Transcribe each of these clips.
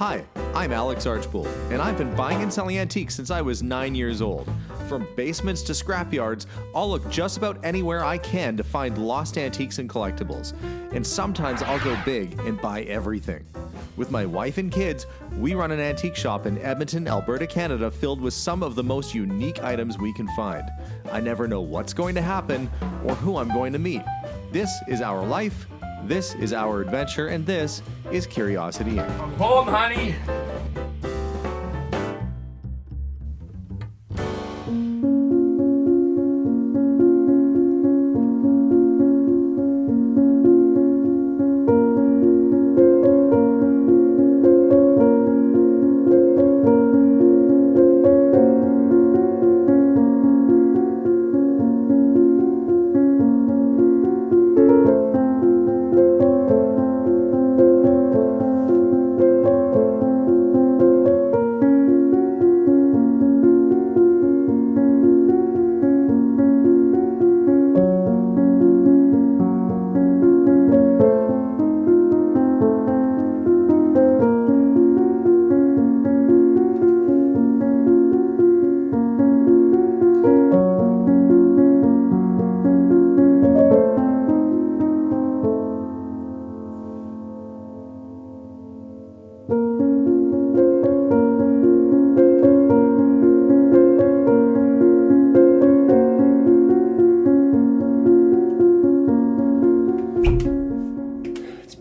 Hi, I'm Alex Archbold, and I've been buying and selling antiques since I was 9 years old. From basements to scrapyards, I'll look just about anywhere I can to find lost antiques and collectibles. And sometimes I'll go big and buy everything. With my wife and kids, we run an antique shop in Edmonton, Alberta, Canada, filled with some of the most unique items we can find. I never know what's going to happen or who I'm going to meet. This is our life, this is our adventure, and this is Curiosity Inc. I'm home, honey.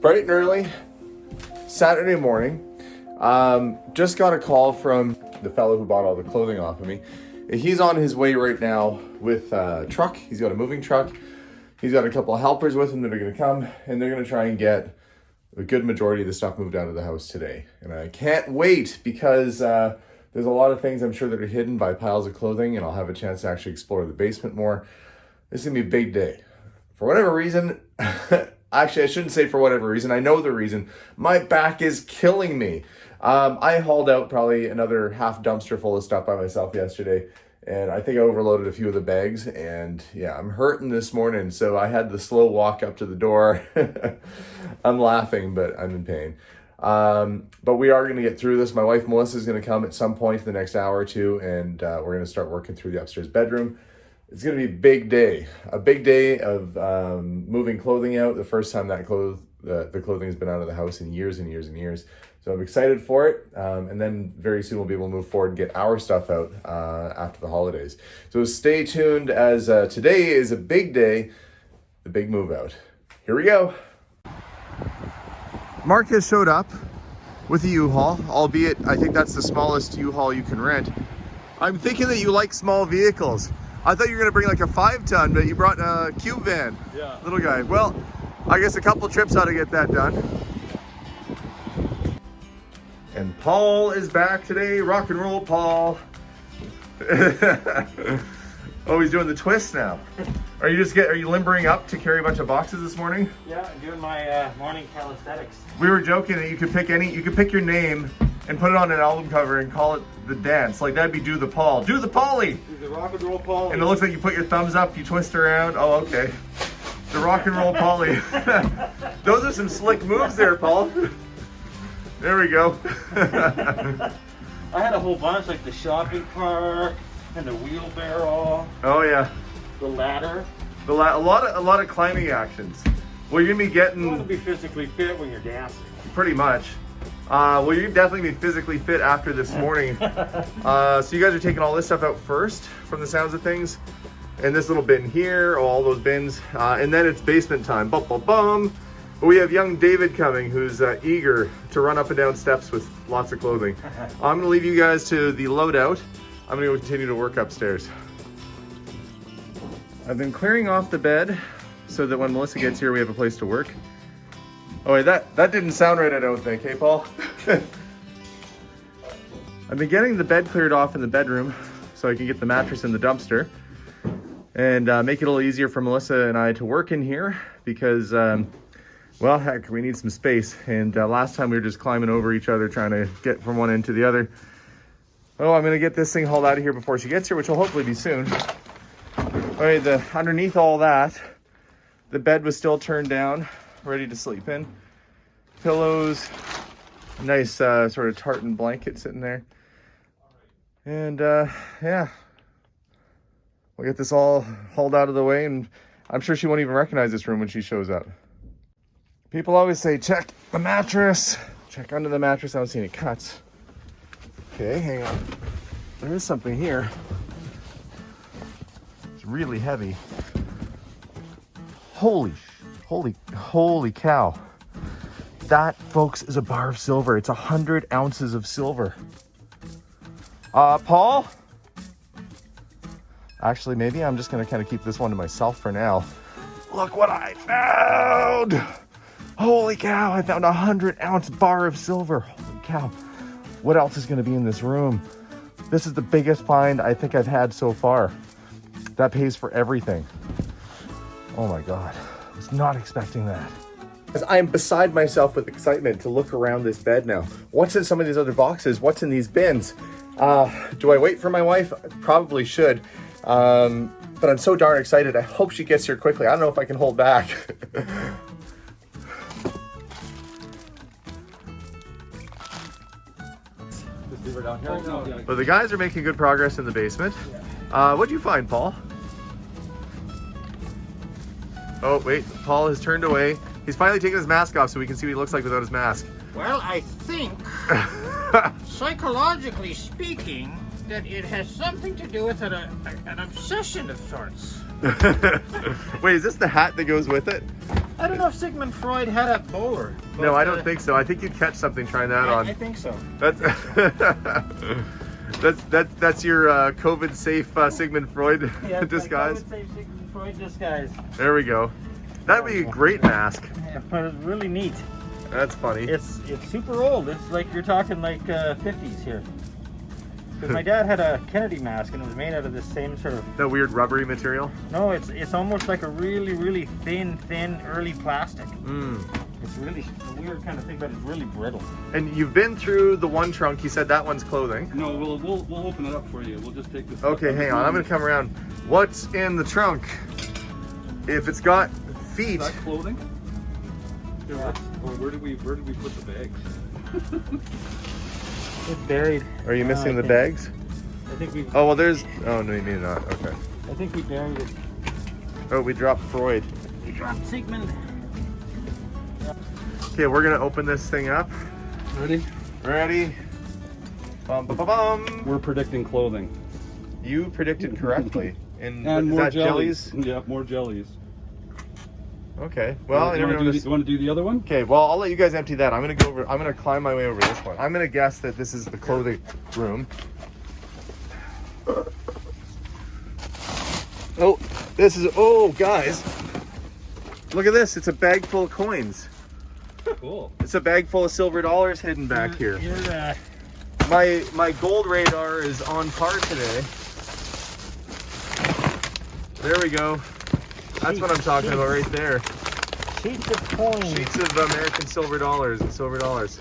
Bright and early, Saturday morning. Just got a call from the fellow who bought all the clothing off of me. He's on his way right now with a truck. He's got a moving truck. He's got a couple of helpers with him that are going to come, and they're going to try and get a good majority of the stuff moved out of the house today. And I can't wait because there's a lot of things I'm sure that are hidden by piles of clothing, and I'll have a chance to actually explore the basement more. This is going to be a big day. For whatever reason, actually, I shouldn't say for whatever reason. I know the reason. My back is killing me. I hauled out probably another half dumpster full of stuff by myself yesterday, and I think I overloaded a few of the bags, and yeah, I'm hurting this morning, so I had the slow walk up to the door. I'm laughing, but I'm in pain. But we are going to get through this. My wife, Melissa, is going to come at some point in the next hour or two, and we're going to start working through the upstairs bedroom. It's going to be a big day of moving clothing out. The first time that the clothing has been out of the house in years and years and years. So I'm excited for it. And then very soon we'll be able to move forward and get our stuff out after the holidays. So stay tuned as today is a big day, the big move out. Here we go. Mark has showed up with a U-Haul, albeit I think that's the smallest U-Haul you can rent. I'm thinking that you like small vehicles. I thought you were going to bring like a 5-ton, but you brought a cube van. Yeah. Little guy. Well, I guess a couple trips ought to get that done. And Paul is back today. Rock and roll, Paul. Oh, he's doing the twist now. Are you limbering up to carry a bunch of boxes this morning? Yeah, I'm doing my morning calisthenics. We were joking that you could pick your name and put it on an album cover and call it the dance. Like that'd be Do the Paul. Do the Paulie! Do the rock and roll Paulie. And it looks like you put your thumbs up, you twist around. Oh, okay. The rock and roll Paulie. Those are some slick moves there, Paul. There we go. I had a whole bunch, like the shopping cart and the wheelbarrow. Oh yeah. The ladder. A lot of climbing actions. Well, you're gonna be getting. You want to be physically fit when you're dancing. Pretty much. Well, you're definitely be physically fit after this morning. So you guys are taking all this stuff out first, from the sounds of things. And this little bin here, all those bins. And then it's basement time. Bum, bum, bum. But we have young David coming, who's eager to run up and down steps with lots of clothing. I'm going to leave you guys to the loadout. I'm going to continue to work upstairs. I've been clearing off the bed so that when Melissa gets here, we have a place to work. Oh wait, that didn't sound right, I don't think. Hey, Paul? I've been getting the bed cleared off in the bedroom so I can get the mattress in the dumpster and make it a little easier for Melissa and I to work in here because, well, heck, we need some space. And last time we were just climbing over each other trying to get from one end to the other. Oh, I'm going to get this thing hauled out of here before she gets here, which will hopefully be soon. All right, underneath all that, the bed was still turned down, ready to sleep in. Pillows, Nice sort of tartan blanket sitting there. And yeah, we'll get this all hauled out of the way, and I'm sure she won't even recognize this room when she shows up. People always say, check the mattress. Check under the mattress. I don't see any cuts. Okay, hang on. There is something here. It's really heavy. Holy cow. That, folks, is a bar of silver. It's 100 ounces of silver. Paul? Actually, maybe I'm just gonna kind of keep this one to myself for now. Look what I found! Holy cow, I found a 100-ounce bar of silver. Holy cow. What else is gonna be in this room? This is the biggest find I think I've had so far. That pays for everything. Oh my God, I was not expecting that. I am beside myself with excitement to look around this bed now. What's in some of these other boxes? What's in these bins? Do I wait for my wife? Probably should. But I'm so darn excited. I hope she gets here quickly. I don't know if I can hold back. But the guys are making good progress in the basement. What'd you find, Paul? Oh, wait, Paul has turned away. He's finally taken his mask off so we can see what he looks like without his mask. Well, I think, psychologically speaking, that it has something to do with an obsession of sorts. Wait, is this the hat that goes with it? I don't know if Sigmund Freud had a bowler. No, I don't think so. I think you'd catch something trying that on. I think so. That's that's your COVID safe Sigmund Freud disguise. COVID safe Sigmund Freud disguise. There we go. That'd be a great mask. Yeah, but it's really neat. That's funny. It's super old. It's like you're talking like 50s here. Because my dad had a Kennedy mask and it was made out of this same sort of... That weird rubbery material? No, it's almost like a really thin early plastic. It's really a weird kind of thing, but it's really brittle. And you've been through the one trunk. You said that one's clothing. No, we'll open it up for you. We'll just take this. Okay, hang on. I'm gonna come around. What's in the trunk? If it's got feet. Is that clothing? Yeah. Or where did we put the bags? It's buried. Are you missing the bags? I think we. Oh well, there's. Oh no, maybe not. Okay. I think we buried it. Oh, we dropped Freud. We dropped Sigmund. Okay, we're gonna open this thing up. Ready? Ready? Bum, bum, bum, bum. We're predicting clothing. You predicted correctly. And is more that jellies? Yeah, more jellies. Okay. Well, you want to do the other one? Okay. Well, I'll let you guys empty that. I'm gonna go over. I'm gonna climb my way over this one. I'm gonna guess that this is the clothing room. Oh, this is. Oh, guys, look at this. It's a bag full of coins. Cool. It's a bag full of silver dollars hidden back here. My gold radar is on par today. There we go. That's what I'm talking about right there. Sheets of coins. Sheets of American silver dollars and silver dollars.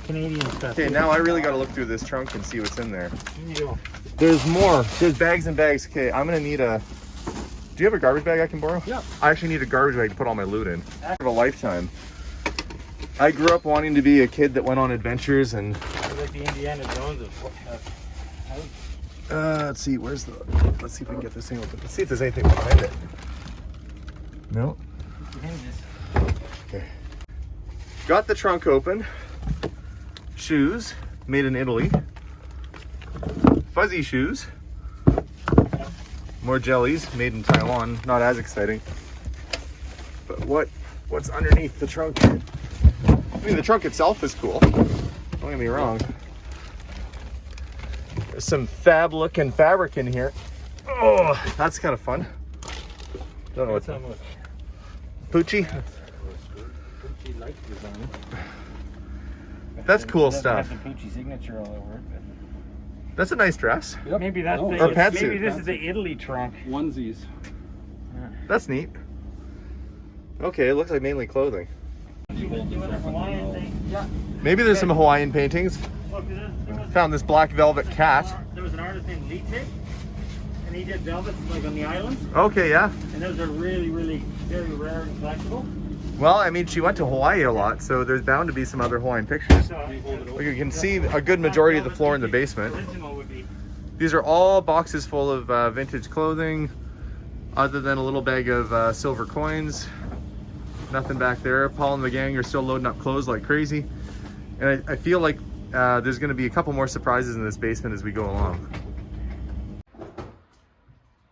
Canadian stuff. Okay, now I really got to look through this trunk and see what's in there. Here you go. There's more. There's bags and bags. Okay, I'm gonna need a. Do you have a garbage bag I can borrow? Yeah. I actually need a garbage bag to put all my loot in. Of a lifetime. I grew up wanting to be a kid that went on adventures and. Like the Indiana Jones of. Let's see. Where's the? Let's see if we can get this thing open. Let's see if there's anything behind it. No. Okay. Got the trunk open. Shoes made in Italy. Fuzzy shoes. More jellies made in Taiwan. Not as exciting. But what's underneath the trunk? I mean, the trunk itself is cool. Don't get me wrong. There's some fab looking fabric in here. Oh, that's kind of fun. Don't know what's that. Poochie? That's cool stuff. Have the Poochie signature all over it. That's a nice dress. Yep. Maybe that's Oh. the. Or pantsuit. Maybe this is the Italy trunk. Onesies. That's neat. Okay, it looks like mainly clothing. Yeah. Maybe there's some Hawaiian paintings. Look, Found this black velvet cat. there was an artist named Lite, and he did velvet like on the islands. Okay, yeah. And those are really very rare and collectible. Well, I mean, she went to Hawaii a lot, so there's bound to be some other Hawaiian pictures. But you can see a good majority of the floor in the basement. These are all boxes full of vintage clothing, other than a little bag of silver coins. Nothing back there. Paul and the gang are still loading up clothes like crazy. And I feel like there's going to be a couple more surprises in this basement as we go along.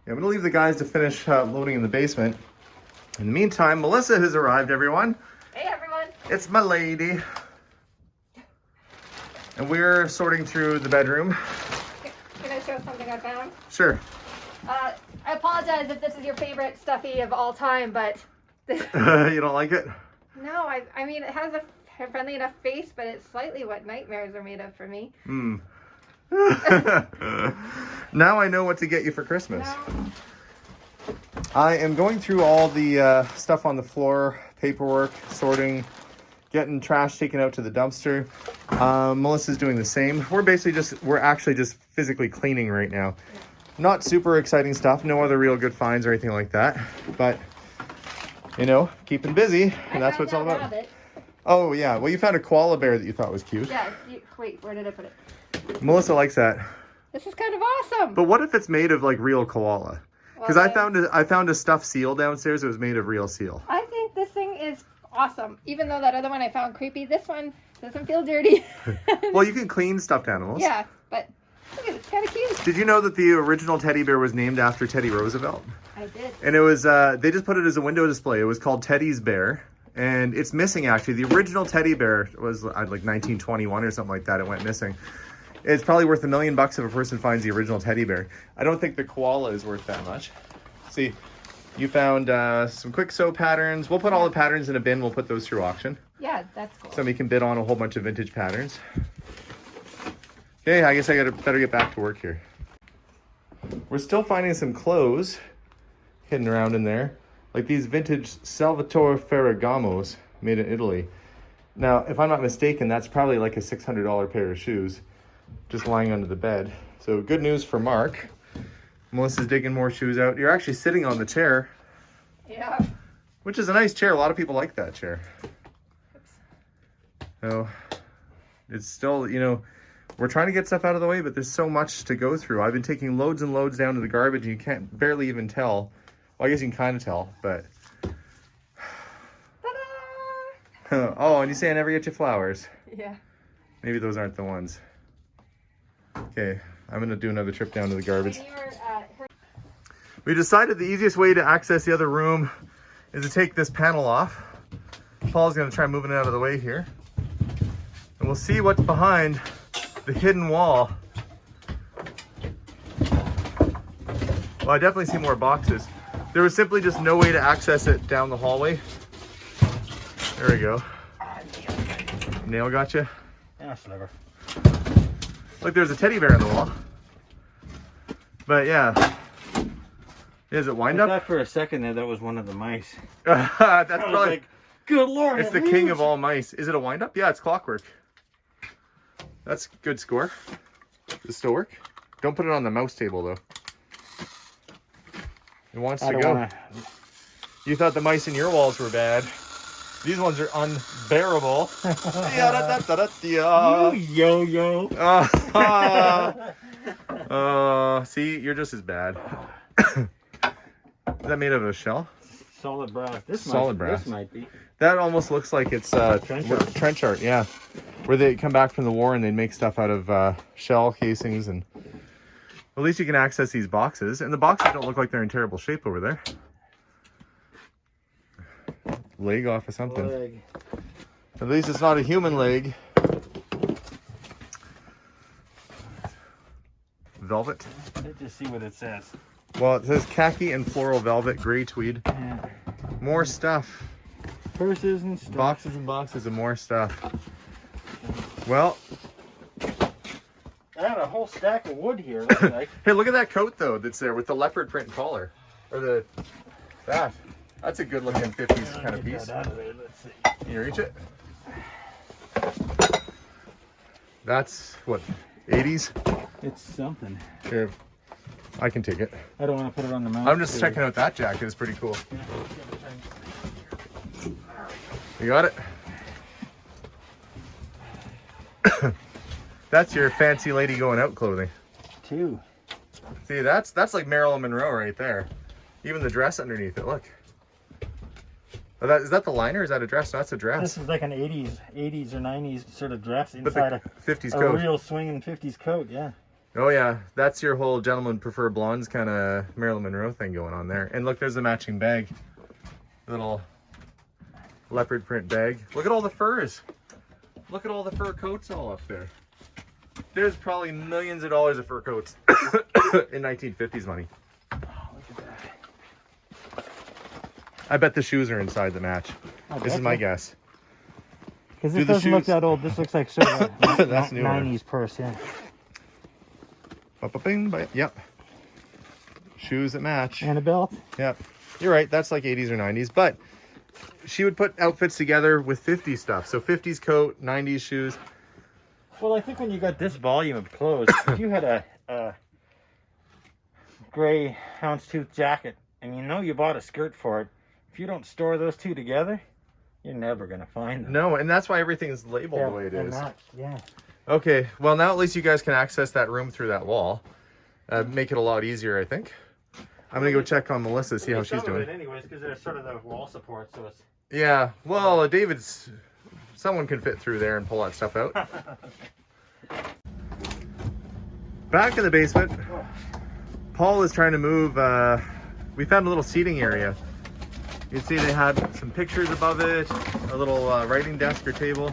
Yeah, I'm going to leave the guys to finish loading in the basement. In the meantime, Melissa has arrived, everyone. Hey, everyone. It's my lady. And we're sorting through the bedroom. Can I show something I found? Sure. I apologize if this is your favorite stuffy of all time, but... You don't like it? No, I mean, it has a friendly enough face, but it's slightly what nightmares are made of for me. Hmm. Now I know what to get you for Christmas. No. I am going through all the stuff on the floor, paperwork, sorting, getting trash taken out to the dumpster. Melissa's doing the same. We're actually just physically cleaning right now. Yeah. Not super exciting stuff. No other real good finds or anything like that. But, you know, keeping busy. And that's what it's all about. Rabbit. Oh, yeah. Well, you found a koala bear that you thought was cute. Yeah. Wait, where did I put it? Melissa likes that. This is kind of awesome. But what if it's made of, like, real koala? Because I found a stuffed seal downstairs that was made of real seal. I think this thing is awesome. Even though that other one I found creepy, this one doesn't feel dirty. Well, you can clean stuffed animals. Yeah, but look at it. It's kind of cute. Did you know that the original teddy bear was named after Teddy Roosevelt? I did. And it was, they just put it as a window display. It was called Teddy's Bear. And it's missing, actually. The original teddy bear was like 1921 or something like that. It went missing. It's probably worth $1 million if a person finds the original teddy bear. I don't think the koala is worth that much. See, you found some quick sew patterns. We'll put all the patterns in a bin. We'll put those through auction. Yeah, that's cool. Somebody can bid on a whole bunch of vintage patterns. Okay, I guess I better get back to work here. We're still finding some clothes hidden around in there. Like these vintage Salvatore Ferragamos made in Italy. Now, if I'm not mistaken, that's probably like a $600 pair of shoes just lying under the bed. So good news for Mark. Melissa's digging more shoes out. You're actually sitting on the chair. Yeah. Which is a nice chair. A lot of people like that chair. So it's still, you know, we're trying to get stuff out of the way, but there's so much to go through. I've been taking loads and loads down to the garbage and you can't barely even tell. Well, I guess you can kind of tell, but... Ta-da! Oh, and you say I never get you flowers. Yeah. Maybe those aren't the ones. Okay, I'm going to do another trip down to the garbage. We decided the easiest way to access the other room is to take this panel off. Paul's going to try moving it out of the way here. And we'll see what's behind the hidden wall. Well, I definitely see more boxes. There was simply just no way to access it down the hallway. There we go. Nail got you? Yeah, sliver. Look, there's a teddy bear on the wall. But yeah. Is it wind I up? thought for a second there that was one of the mice. That's I was probably... like, good lord. It's the king of all mice. Is it a wind up? Yeah, it's clockwork. That's good score. Does it still work? Don't put it on the mouse table though. It wants to go. You thought the mice in your walls were bad. These ones are unbearable. You yo-yo. See, you're just as bad. Is that made of a shell? Solid brass. Solid brass. This might be. That almost looks like it's trench art, yeah. Where they come back from the war and they make stuff out of shell casings, and at least you can access these boxes. And the boxes don't look like they're in terrible shape over there. Leg off of something. Leg. At least it's not a human leg. Velvet. Let's just see what it says. Well, it says khaki and floral velvet, gray tweed. Yeah. More stuff. Purses and stuff. Boxes and boxes of more stuff. Well, I had a whole stack of wood here. Looks like. hey, look at that coat though that's there with the leopard print collar, or that's a good looking 50s kind of piece. Out of there. Let's see. Can you reach it? That's what, 80s? It's something. Here, I can take it. I don't want to put it on the mount. I'm just checking out that jacket. It's pretty cool. You got it? That's your fancy lady going out clothing. 2. See, that's like Marilyn Monroe right there. Even the dress underneath it, look. Oh, is that the liner or is that a dress? No, that's a dress. This is like an 80s or 90s sort of dress But inside the 50s a coat. real swinging 50s coat, yeah. Oh yeah, that's your whole gentlemen prefer blondes kind of Marilyn Monroe thing going on there. And look, there's a matching bag. Little leopard print bag. Look at all the furs. Look at all the fur coats all up there. There's probably millions of dollars of fur coats in 1950s money. Oh, look at that. I bet the shoes are inside the match. This is my guess. Because Do this the doesn't look shoes- that old. This looks like sort of a That's newer. 90s purse, yeah. Yep. Shoes that match. And a belt. Yep. You're right. That's like 80s or 90s. But she would put outfits together with 50s stuff. So 50s coat, 90s shoes. Well, I think when you got this volume of clothes, if you had a gray houndstooth jacket and you know you bought a skirt for it, if you don't store those two together, you're never going to find them. No, and that's why everything's labeled the way it and is. that, yeah. Okay. Well, now at least you guys can access that room through that wall. Make it a lot easier, I think. I'm going to go check on Melissa, see how she's doing. Anyways, because they're sort of the wall support, so it's... Yeah. Well, someone can fit through there and pull that stuff out. Back in the basement, Paul is trying to move. We found a little seating area. You can see they had some pictures above it, a little writing desk or table.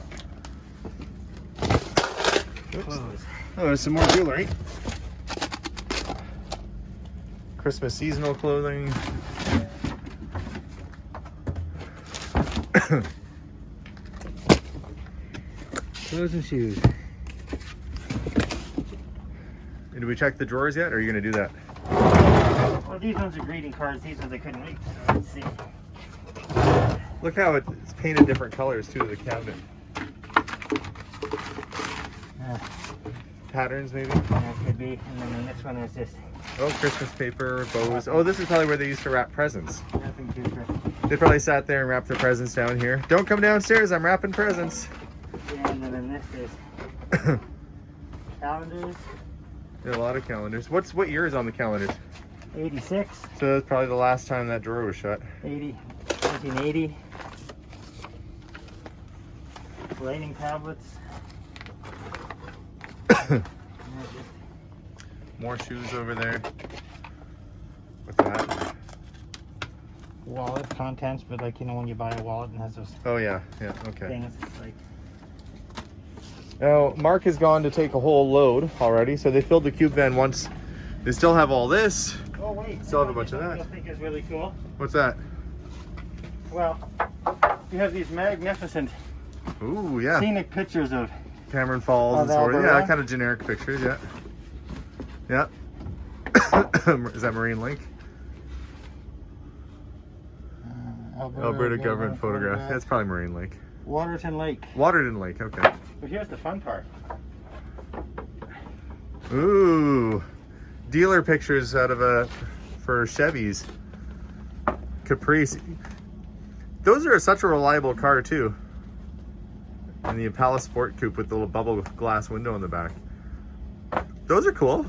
Oops. Oh, there's some more jewelry. Christmas seasonal clothing. Clothes and shoes. Did we check the drawers yet, or are you going to do that? Well, these ones are greeting cards. These ones I couldn't read. So let's see. Look how it's painted different colors too to the cabinet. Patterns maybe? That could be. And then the next one is this. Oh, Christmas paper, bows. Oh, this is probably where they used to wrap presents. Nothing too good. They probably sat there and wrapped their presents down here. Don't come downstairs, I'm wrapping presents. Yeah, and then this is calendars. There are a lot of calendars. What year is on the calendars? 86, So that's probably the last time that drawer was shut. 1980. Writing tablets. More shoes over there. What's that? Wallet contents, but like, you know, when you buy a wallet and has those Oh yeah, okay. things, it's like, Now, Mark has gone to take a whole load already, so they filled the cube van once. They still have all this. oh wait, Still have a bunch of that. I think is really cool. What's that? Well, you have these magnificent Ooh, yeah. scenic pictures of Cameron Falls and Of so forth. Alberta. Yeah, kind of generic pictures, yeah. Yeah. Is that Marine Lake? Alberta government photograph. That's probably Marine Lake. Waterton Lake. Waterton Lake, okay. But here's the fun part. Ooh. Dealer pictures out of for Chevys. Caprice. Those are such a reliable car too. And the Impala Sport Coupe with the little bubble glass window in the back. Those are cool.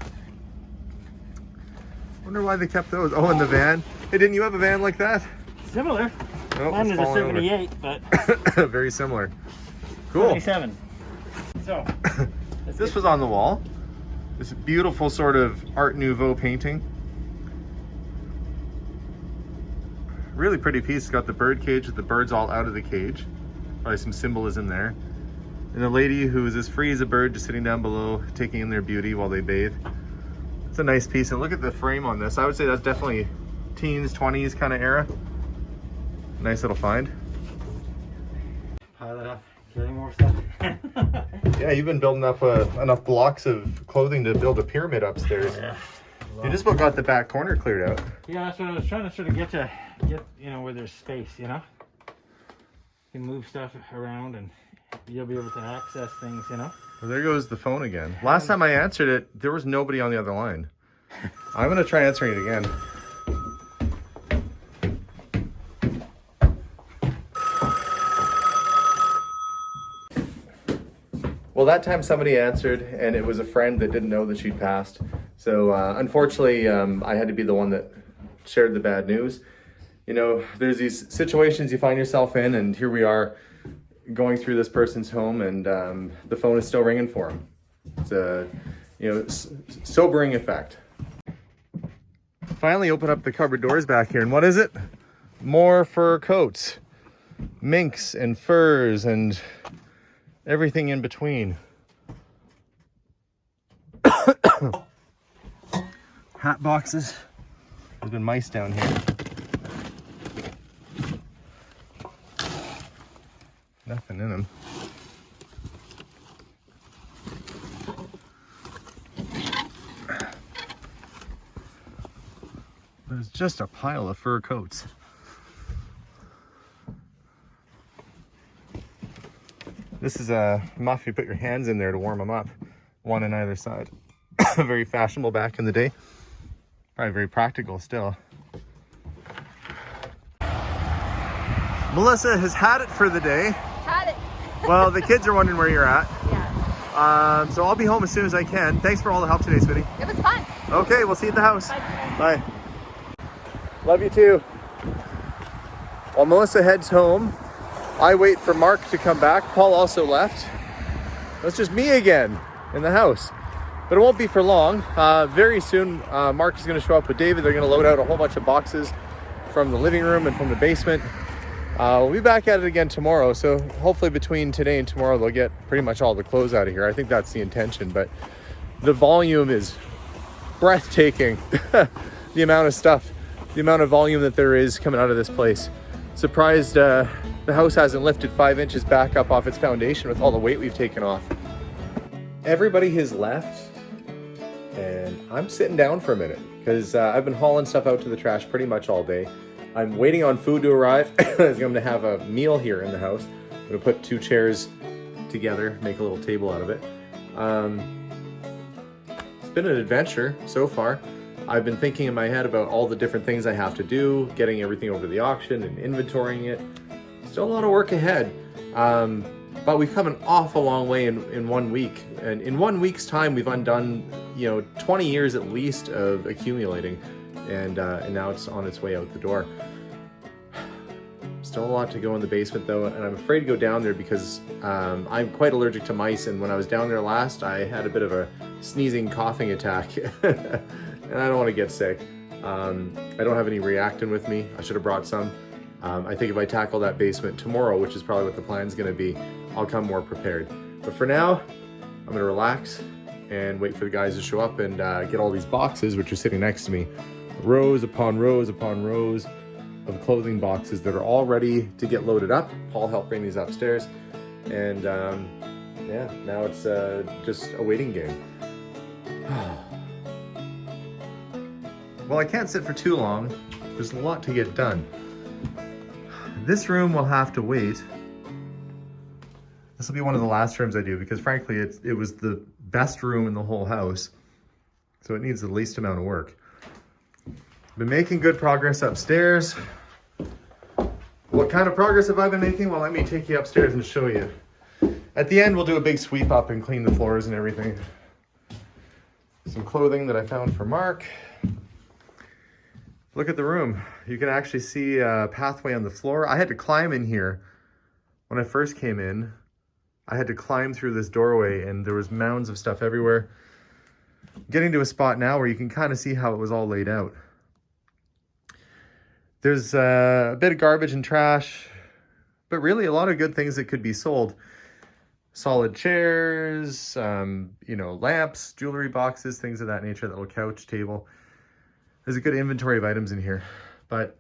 Wonder why they kept those. Oh, and the van. Hey, didn't you have a van like that? Similar. Oh, Mine it's is a falling over. 78, but Very similar. Cool. 77. So, This was on the wall. This beautiful sort of Art Nouveau painting. Really pretty piece. It's got the bird cage with the birds all out of the cage. Probably some symbolism there. And a lady who is as free as a bird just sitting down below taking in their beauty while they bathe. It's a nice piece. And look at the frame on this. I would say that's definitely teens, 20s kind of era. Nice little find. pile it up, carry more stuff. Yeah, you've been building up enough blocks of clothing to build a pyramid upstairs. Yeah. You just about got the back corner cleared out. Yeah, that's what I was trying to sort of get, you know, where there's space, you know? You can move stuff around and you'll be able to access things, you know? Well, there goes the phone again. Last time I answered it, there was nobody on the other line. I'm gonna try answering it again. that time somebody answered, and it was a friend that didn't know that she'd passed. So unfortunately, I had to be the one that shared the bad news. You know, there's these situations you find yourself in, and here we are going through this person's home, and the phone is still ringing for him. It's a, you know, sobering effect. Finally open up the cupboard doors back here, and what is it? More fur coats, minks and furs and everything in between. Hat boxes. There's been mice down here. Nothing in them. There's just a pile of fur coats. This is a muff you put your hands in there to warm them up, one on either side. Very fashionable back in the day. Probably very practical still. Melissa has had it for the day. Had it. Well, the kids are wondering where you're at. Yeah. So I'll be home as soon as I can. Thanks for all the help today, sweetie. It was fun. Okay, we'll see you at the house. Bye. Bye. Love you too. While Melissa heads home, I wait for Mark to come back. Paul also left. It's just me again in the house. But it won't be for long. Very soon, Mark is going to show up with David. They're going to load out a whole bunch of boxes from the living room and from the basement. We'll be back at it again tomorrow. So hopefully between today and tomorrow, they'll get pretty much all the clothes out of here. I think that's the intention. But the volume is breathtaking. The amount of stuff, the amount of volume that there is coming out of this place. Surprised the house hasn't lifted 5 inches back up off its foundation with all the weight we've taken off. Everybody has left. And I'm sitting down for a minute because I've been hauling stuff out to the trash pretty much all day. I'm waiting on food to arrive. I'm going to have a meal here in the house. I'm going to put 2 chairs together, make a little table out of it. It's been an adventure so far. I've been thinking in my head about all the different things I have to do, getting everything over to the auction and inventorying it. Still a lot of work ahead. But we've come an awful long way in 1 week. And in 1 week's time, we've undone, 20 years at least of accumulating. And now it's on its way out the door. Still a lot to go in the basement though, and I'm afraid to go down there because I'm quite allergic to mice. And when I was down there last, I had a bit of a sneezing, coughing attack. And I don't want to get sick. I don't have any Reactin with me. I should have brought some. I think if I tackle that basement tomorrow, which is probably what the plan's going to be, I'll come more prepared. But for now, I'm going to relax and wait for the guys to show up and get all these boxes, which are sitting next to me. Rows upon rows upon rows of clothing boxes that are all ready to get loaded up. Paul helped bring these upstairs. And yeah, now it's just a waiting game. Well, I can't sit for too long. There's a lot to get done. This room will have to wait. This will be one of the last rooms I do because frankly, it was the best room in the whole house. So it needs the least amount of work. Been making good progress upstairs. What kind of progress have I been making? Well, let me take you upstairs and show you. At the end, we'll do a big sweep up and clean the floors and everything. Some clothing that I found for Mark. Look at the room. You can actually see a pathway on the floor. I had to climb in here. When I first came in, I had to climb through this doorway and there was mounds of stuff everywhere. Getting to a spot now where you can kind of see how it was all laid out. There's a bit of garbage and trash, but really a lot of good things that could be sold. Solid chairs, lamps, jewelry boxes, things of that nature, that little couch table. There's a good inventory of items in here, but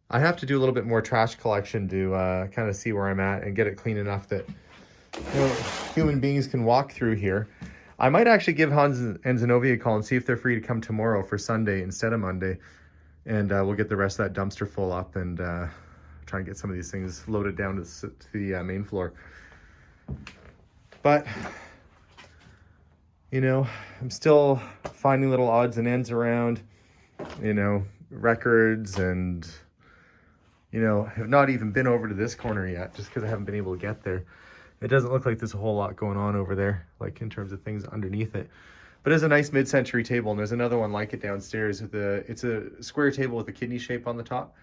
I have to do a little bit more trash collection to kind of see where I'm at and get it clean enough that human beings can walk through here. I might actually give Hans and Zenobia a call and see if they're free to come tomorrow for Sunday instead of Monday. And we'll get the rest of that dumpster full up and try and get some of these things loaded down to the main floor. But, I'm still finding little odds and ends around, records and, have not even been over to this corner yet just because I haven't been able to get there. It doesn't look like there's a whole lot going on over there, like in terms of things underneath it. But it's a nice mid-century table, and there's another one like it downstairs. It's a square table with a kidney shape on the top.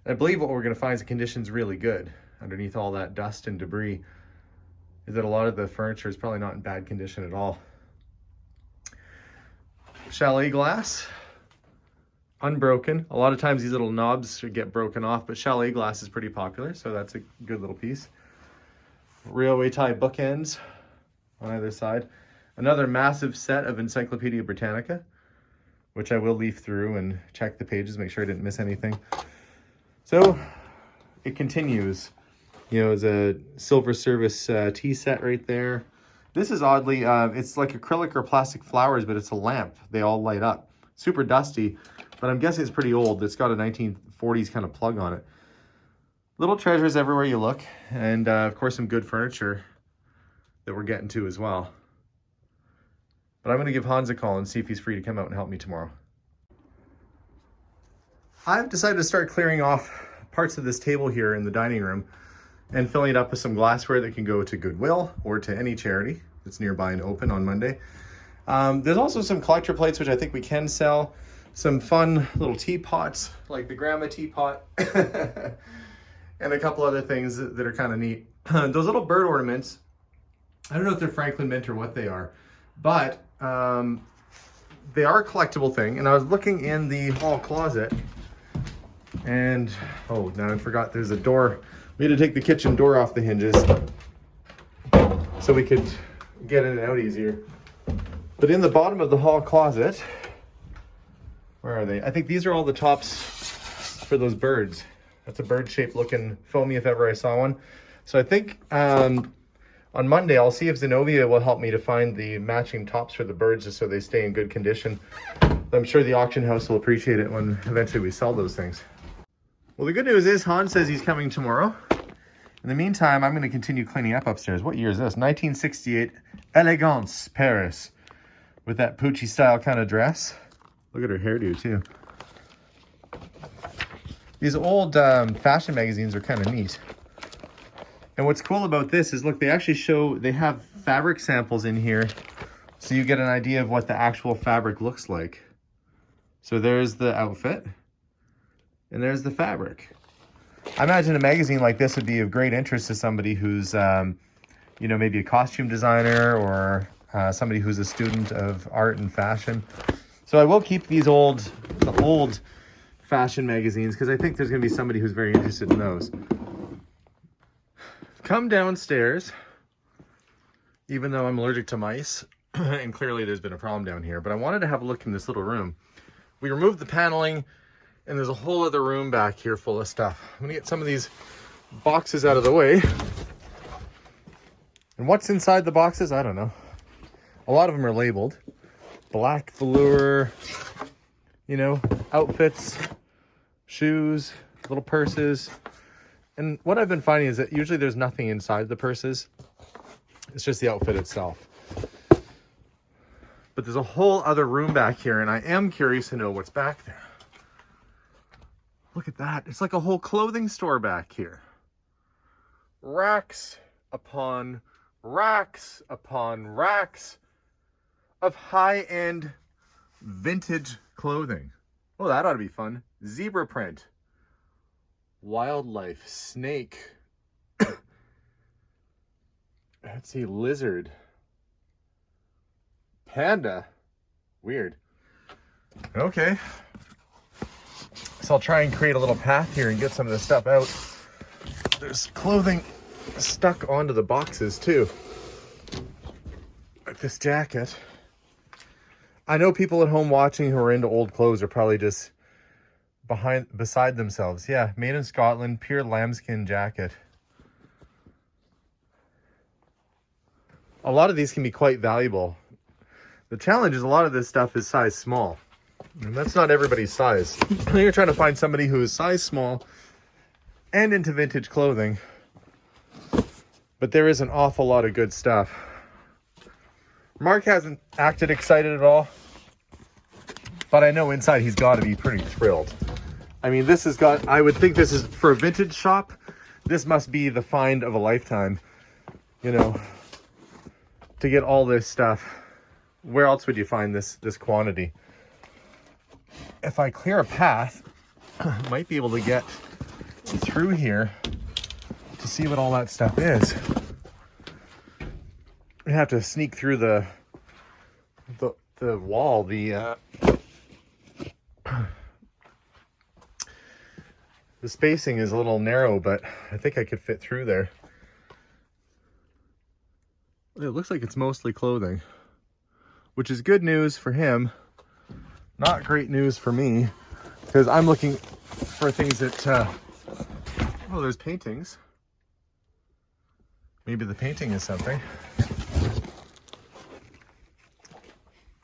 And I believe what we're going to find is the condition's really good underneath all that dust and debris. Is that a lot of the furniture is probably not in bad condition at all. Chalet glass, unbroken. A lot of times these little knobs should get broken off, but chalet glass is pretty popular, so that's a good little piece. Railway tie bookends on either side. Another massive set of Encyclopedia Britannica, which I will leaf through and check the pages, make sure I didn't miss anything. So it continues. You know, there's a silver service tea set right there. This is oddly, it's like acrylic or plastic flowers, but it's a lamp. They all light up. Super dusty, but I'm guessing it's pretty old. It's got a 1940s kind of plug on it. Little treasures everywhere you look. And of course, some good furniture that we're getting to as well. But I'm going to give Hans a call and see if he's free to come out and help me tomorrow. I've decided to start clearing off parts of this table here in the dining room and filling it up with some glassware that can go to Goodwill or to any charity that's nearby and open on Monday. There's also some collector plates, which I think we can sell. Some fun little teapots, like the grandma teapot, and a couple other things that are kind of neat. Those little bird ornaments, I don't know if they're Franklin Mint or what they are, but they are a collectible thing. And I was looking in the hall closet, and oh, now I forgot there's a door. We had to take the kitchen door off the hinges so we could get in and out easier. But in the bottom of the hall closet, where are they? I think these are all the tops for those birds. That's a bird-shaped looking foamy if ever I saw one. So I think on Monday, I'll see if Zenobia will help me to find the matching tops for the birds just so they stay in good condition. I'm sure the auction house will appreciate it when eventually we sell those things. Well, the good news is Hans says he's coming tomorrow. In the meantime, I'm going to continue cleaning up upstairs. What year is this? 1968 Elegance, Paris. With that Poochie style kind of dress. Look at her hairdo too. These old fashion magazines are kind of neat. And what's cool about this is, look, they actually show, they have fabric samples in here. So you get an idea of what the actual fabric looks like. So there's the outfit. And there's the fabric. I imagine a magazine like this would be of great interest to somebody who's, you know, maybe a costume designer or somebody who's a student of art and fashion. So I will keep these old fashion magazines because I think there's going to be somebody who's very interested in those. Come downstairs, even though I'm allergic to mice, and clearly there's been a problem down here, but I wanted to have a look in this little room. We removed the paneling, and there's a whole other room back here full of stuff. I'm gonna get some of these boxes out of the way. And what's inside the boxes? I don't know. A lot of them are labeled. Black velour, you know, outfits, shoes, little purses. And what I've been finding is that usually there's nothing inside the purses. It's just the outfit itself. But there's a whole other room back here, and I am curious to know what's back there. Look at that. It's like a whole clothing store back here. Racks upon racks upon racks of high-end vintage clothing. Oh, that ought to be fun. Zebra print. Wildlife. Snake. Let's see. Lizard. Panda. Weird. Okay. So I'll try and create a little path here and get some of this stuff out. There's clothing stuck onto the boxes too. Like this jacket. I know people at home watching who are into old clothes are probably just beside themselves. Yeah, made in Scotland, pure lambskin jacket. A lot of these can be quite valuable. The challenge is a lot of this stuff is size small. And that's not everybody's size. You're trying to find somebody who is size small and into vintage clothing. But there is an awful lot of good stuff. Mark hasn't acted excited at all. But I know inside he's got to be pretty thrilled. I mean, this has got, I would think this is, for a vintage shop, this must be the find of a lifetime. you know, to get all this stuff. Where else would you find this quantity? If I clear a path, I might be able to get through here to see what all that stuff is. I have to sneak through the wall, the spacing is a little narrow, but I think I could fit through there. It looks like it's mostly clothing, which is good news for him. Not great news for me, because I'm looking for things that, oh, there's paintings. Maybe the painting is something.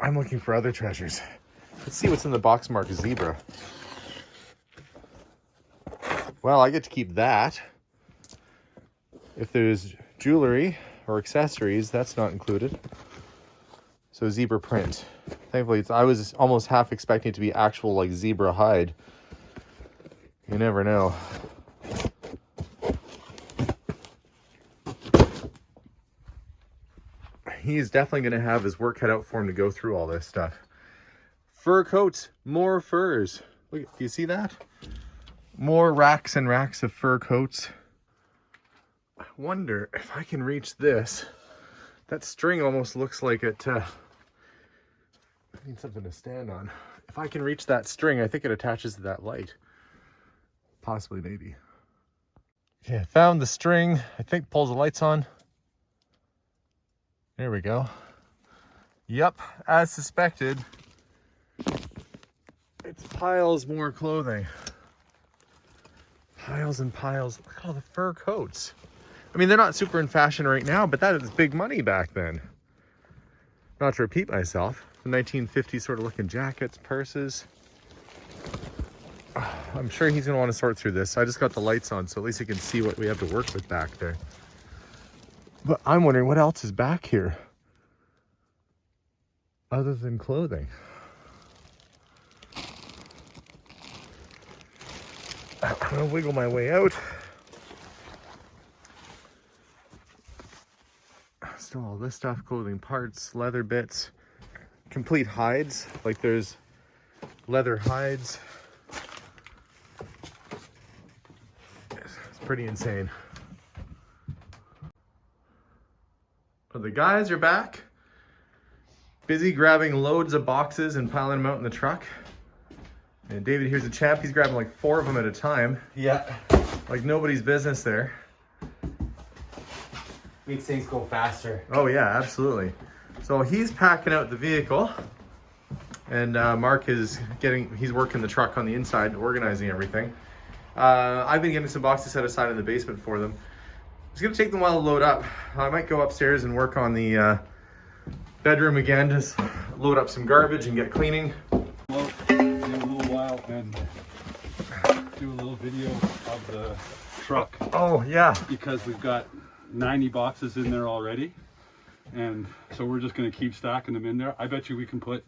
I'm looking for other treasures. Let's see what's in the box marked zebra. Well, I get to keep that. If there's jewelry or accessories, that's not included. So zebra print. Thankfully, I was almost half expecting it to be actual like zebra hide. You never know. He's definitely going to have his work cut out for him to go through all this stuff. Fur coats, more furs. Look, do you see that? More racks and racks of fur coats. I wonder if I can reach this. That string almost looks like it, I need something to stand on. If I can reach that string, I think it attaches to that light. Possibly, maybe. Okay, I found the string. I think pulls the lights on. There we go. Yep, as suspected. It's piles more clothing. Piles and piles. Look at all the fur coats. I mean, they're not super in fashion right now, but that was big money back then. Not to repeat myself. The 1950s sort of looking jackets, purses. I'm sure he's going to want to sort through this. I just got the lights on, so at least he can see what we have to work with back there. But I'm wondering what else is back here other than clothing. I'm going to wiggle my way out. Still all this stuff, clothing parts, leather bits, complete hides. Like there's leather hides. It's pretty insane. But the guys are back, busy grabbing loads of boxes and piling them out in the truck. And David here's a champ. He's grabbing like 4 of them at a time. Yeah. Like nobody's business there. Makes things go faster. Oh yeah, absolutely. So he's packing out the vehicle, and Mark is he's working the truck on the inside, organizing everything. I've been getting some boxes set aside in the basement for them. It's gonna take them a while to load up. I might go upstairs and work on the bedroom again, just load up some garbage and get cleaning. Well, in a little while and do a little video of the truck. Oh yeah. Because we've got 90 boxes in there already. And so we're just gonna keep stacking them in there. I bet you we can put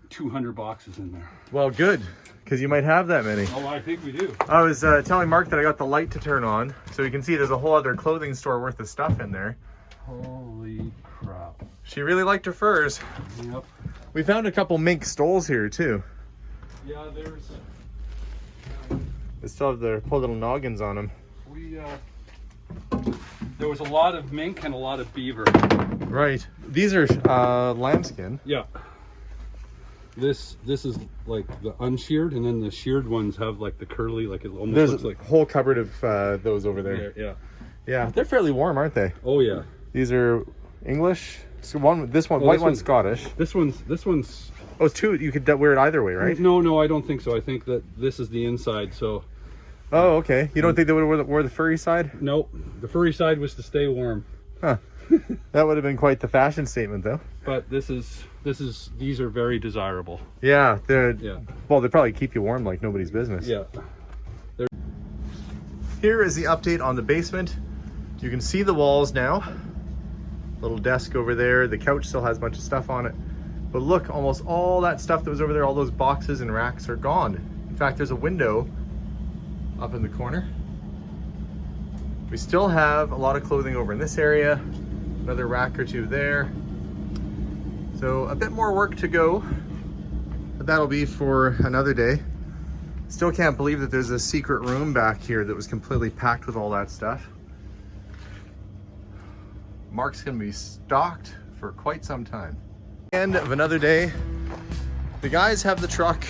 200 boxes in there. Well, good, because you might have that many. Oh, I think we do. I was telling Mark that I got the light to turn on, so you can see there's a whole other clothing store worth of stuff in there. Holy crap. She really liked her furs. Yep. We found a couple mink stoles here too. Yeah, there's... They still have their poor little noggins on them. There was a lot of mink and a lot of beaver. Right. These are lambskin. Yeah. This is like the unsheared, and then the sheared ones have like the curly, like it almost There's looks a like... whole cupboard of those over there. Yeah. Yeah, they're fairly warm, aren't they? Oh yeah. These are English. So this one, Oh, white this one's one- Scottish. This one's... Oh, it's two. You could wear it either way, right? No, I don't think so. I think that this is the inside, so... Oh, okay. You don't think they would have wore the furry side? Nope. The furry side was to stay warm. Huh. That would have been quite the fashion statement, though. But these are very desirable. Yeah, Yeah. Well, they probably keep you warm like nobody's business. Yeah. Here is the update on the basement. You can see the walls now. Little desk over there. The couch still has a bunch of stuff on it. But look, almost all that stuff that was over there, all those boxes and racks are gone. In fact, there's a window up in the corner. We still have a lot of clothing over in this area, another rack or two there. So a bit more work to go, but that'll be for another day. Still can't believe that there's a secret room back here that was completely packed with all that stuff. Mark's gonna be stocked for quite some time. End of another day. The guys have the truck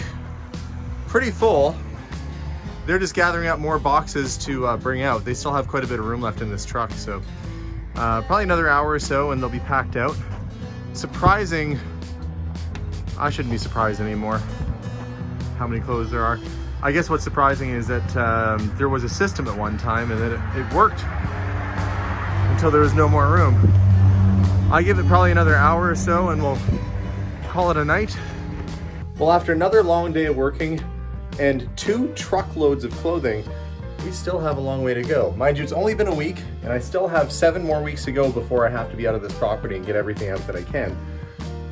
pretty full. They're just gathering up more boxes to bring out. They still have quite a bit of room left in this truck, so probably another hour or so and they'll be packed out. Surprising, I shouldn't be surprised anymore how many clothes there are. I guess what's surprising is that there was a system at one time and that it worked until there was no more room. I give it probably another hour or so and we'll call it a night. Well, after another long day of working and 2 truckloads of clothing, we still have a long way to go. Mind you, it's only been a week and I still have 7 more weeks to go before I have to be out of this property and get everything out that I can.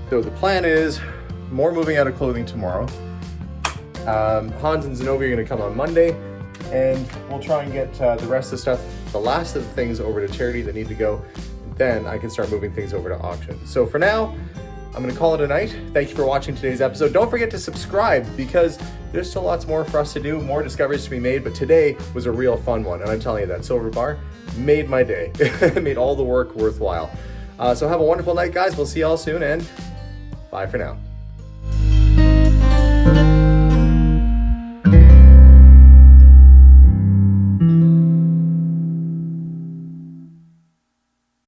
So the plan is more moving out of clothing tomorrow. Hans and Zenobia are gonna come on Monday and we'll try and get the rest of the stuff, the last of the things over to charity that need to go. Then I can start moving things over to auction. So for now, I'm gonna call it a night. Thank you for watching today's episode. Don't forget to subscribe because there's still lots more for us to do, more discoveries to be made, but today was a real fun one. And I'm telling you, that silver bar made my day. Made all the work worthwhile. So have a wonderful night, guys. We'll see y'all soon and bye for now.